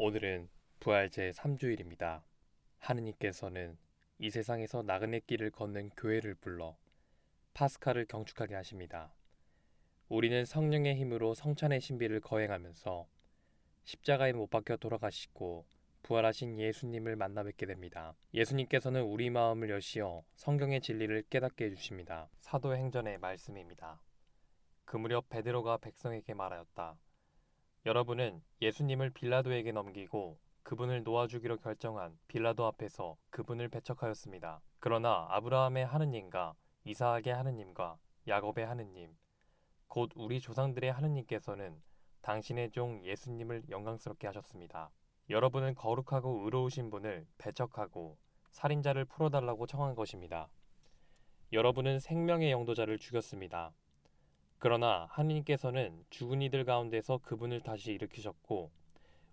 오늘은 부활 제3주일입니다. 하느님께서는 이 세상에서 나그네 길을 걷는 교회를 불러 파스카를 경축하게 하십니다. 우리는 성령의 힘으로 성찬의 신비를 거행하면서 십자가에 못 박혀 돌아가시고 부활하신 예수님을 만나 뵙게 됩니다. 예수님께서는 우리 마음을 여시어 성경의 진리를 깨닫게 해주십니다. 사도행전의 말씀입니다. 그 무렵 베드로가 백성에게 말하였다. 여러분은 예수님을 빌라도에게 넘기고 그분을 놓아주기로 결정한 빌라도 앞에서 그분을 배척하였습니다. 그러나 아브라함의 하느님과 이삭의 하느님과 야곱의 하느님, 곧 우리 조상들의 하느님께서는 당신의 종 예수님을 영광스럽게 하셨습니다. 여러분은 거룩하고 의로우신 분을 배척하고 살인자를 풀어달라고 청한 것입니다. 여러분은 생명의 영도자를 죽였습니다. 그러나 하느님께서는 죽은 이들 가운데서 그분을 다시 일으키셨고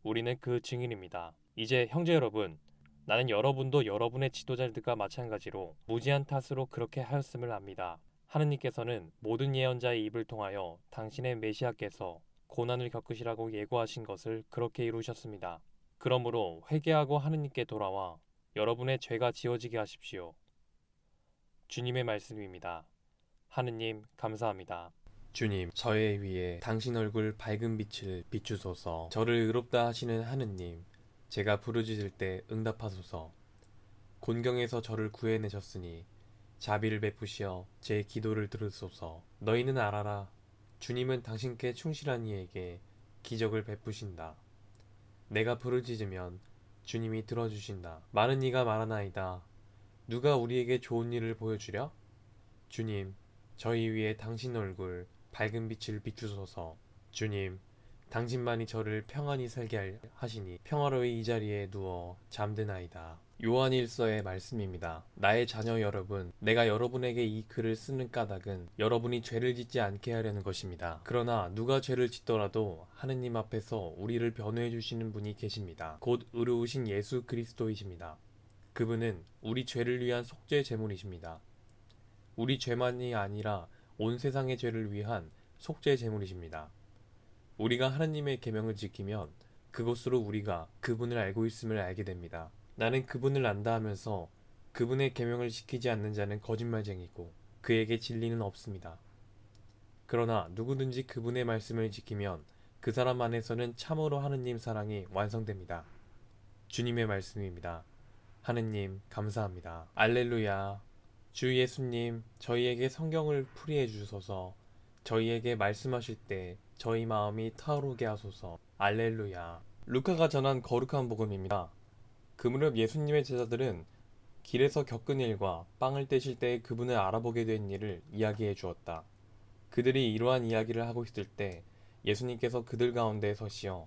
우리는 그 증인입니다. 이제 형제 여러분, 나는 여러분도 여러분의 지도자들과 마찬가지로 무지한 탓으로 그렇게 하였음을 압니다. 하느님께서는 모든 예언자의 입을 통하여 당신의 메시아께서 고난을 겪으시라고 예고하신 것을 그렇게 이루셨습니다. 그러므로 회개하고 하느님께 돌아와 여러분의 죄가 지워지게 하십시오. 주님의 말씀입니다. 하느님 감사합니다. 주님, 저의 위에 당신 얼굴 밝은 빛을 비추소서. 저를 의롭다 하시는 하느님, 제가 부르짖을 때 응답하소서. 곤경에서 저를 구해내셨으니 자비를 베푸시어 제 기도를 들으소서. 너희는 알아라. 주님은 당신께 충실한 이에게 기적을 베푸신다. 내가 부르짖으면 주님이 들어주신다. 많은 이가 말하나이다. 누가 우리에게 좋은 일을 보여주랴? 주님, 저희 위에 당신 얼굴 밝은 빛을 비추소서. 주님, 당신만이 저를 평안히 살게 하시니 평화로이 이 자리에 누워 잠드나이다. 요한일서의 말씀입니다. 나의 자녀 여러분, 내가 여러분에게 이 글을 쓰는 까닭은 여러분이 죄를 짓지 않게 하려는 것입니다. 그러나 누가 죄를 짓더라도 하느님 앞에서 우리를 변호해 주시는 분이 계십니다. 곧 의로우신 예수 그리스도이십니다. 그분은 우리 죄를 위한 속죄 제물이십니다. 우리 죄만이 아니라 온 세상의 죄를 위한 속죄 제물이십니다. 우리가 하나님의 계명을 지키면 그것으로 우리가 그분을 알고 있음을 알게 됩니다. 나는 그분을 안다 하면서 그분의 계명을 지키지 않는 자는 거짓말쟁이고 그에게 진리는 없습니다. 그러나 누구든지 그분의 말씀을 지키면 그 사람 안에서는 참으로 하느님 사랑이 완성됩니다. 주님의 말씀입니다. 하느님 감사합니다. 알렐루야. 주 예수님, 저희에게 성경을 풀이해 주소서. 저희에게 말씀하실 때 저희 마음이 타오르게 하소서. 알렐루야. 루카가 전한 거룩한 복음입니다. 그 무렵 예수님의 제자들은 길에서 겪은 일과 빵을 떼실 때 그분을 알아보게 된 일을 이야기해 주었다. 그들이 이러한 이야기를 하고 있을 때 예수님께서 그들 가운데 서시어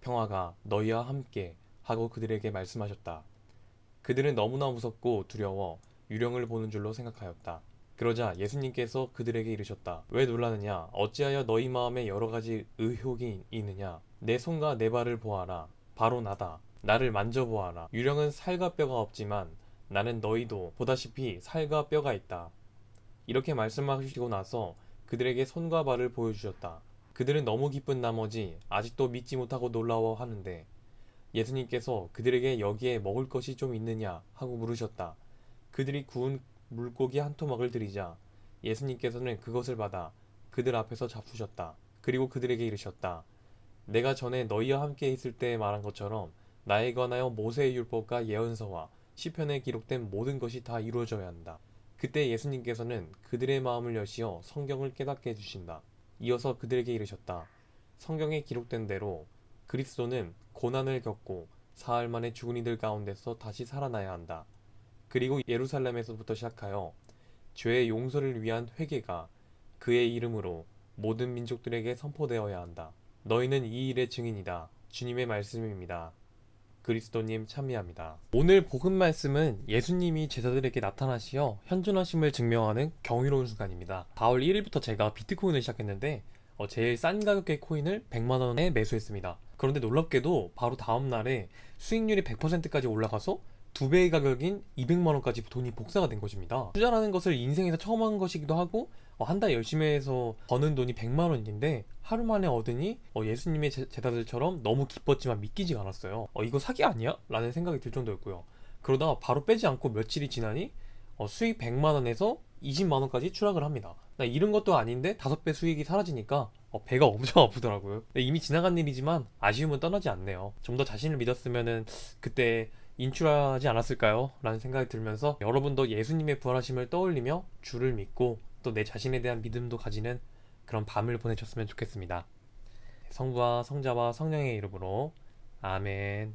평화가 너희와 함께 하고 그들에게 말씀하셨다. 그들은 너무나 무섭고 두려워 유령을 보는 줄로 생각하였다. 그러자 예수님께서 그들에게 이르셨다. 왜 놀라느냐? 어찌하여 너희 마음에 여러 가지 의혹이 있느냐? 내 손과 내 발을 보아라. 바로 나다. 나를 만져보아라. 유령은 살과 뼈가 없지만 나는 너희도 보다시피 살과 뼈가 있다. 이렇게 말씀하시고 나서 그들에게 손과 발을 보여주셨다. 그들은 너무 기쁜 나머지 아직도 믿지 못하고 놀라워하는데 예수님께서 그들에게 여기에 먹을 것이 좀 있느냐 하고 물으셨다. 그들이 구운 물고기 한 토막을 드리자 예수님께서는 그것을 받아 그들 앞에서 잡수셨다. 그리고 그들에게 이르셨다. 내가 전에 너희와 함께 있을 때 말한 것처럼 나에 관하여 모세의 율법과 예언서와 시편에 기록된 모든 것이 다 이루어져야 한다. 그때 예수님께서는 그들의 마음을 여시어 성경을 깨닫게 해주신다. 이어서 그들에게 이르셨다. 성경에 기록된 대로 그리스도는 고난을 겪고 사흘 만에 죽은 이들 가운데서 다시 살아나야 한다. 그리고 예루살렘에서부터 시작하여 죄의 용서를 위한 회개가 그의 이름으로 모든 민족들에게 선포되어야 한다. 너희는 이 일의 증인이다. 주님의 말씀입니다. 그리스도님 참미합니다. 오늘 복음 말씀은 예수님이 제자들에게 나타나시어 현존하심을 증명하는 경이로운 순간입니다. 4월 1일부터 제가 비트코인을 시작했는데 제일 싼 가격의 코인을 100만원에 매수했습니다. 그런데 놀랍게도 바로 다음날에 수익률이 100%까지 올라가서 두 배의 가격인 200만 원까지 돈이 복사가 된 것입니다. 투자라는 것을 인생에서 처음 한 것이기도 하고 한 달 열심히 해서 버는 돈이 100만 원인데 하루 만에 얻으니 예수님의 제자들처럼 너무 기뻤지만 믿기지가 않았어요. 이거 사기 아니야? 라는 생각이 들 정도였고요. 그러다가 바로 빼지 않고 며칠이 지나니 수익 100만 원에서 20만 원까지 추락을 합니다. 나 잃은 것도 아닌데 5배 수익이 사라지니까 배가 엄청 아프더라고요. 이미 지나간 일이지만 아쉬움은 떠나지 않네요. 좀 더 자신을 믿었으면은 그때 인출하지 않았을까요? 라는 생각이 들면서 여러분도 예수님의 부활하심을 떠올리며 주를 믿고 또 내 자신에 대한 믿음도 가지는 그런 밤을 보내셨으면 좋겠습니다. 성부와 성자와 성령의 이름으로 아멘.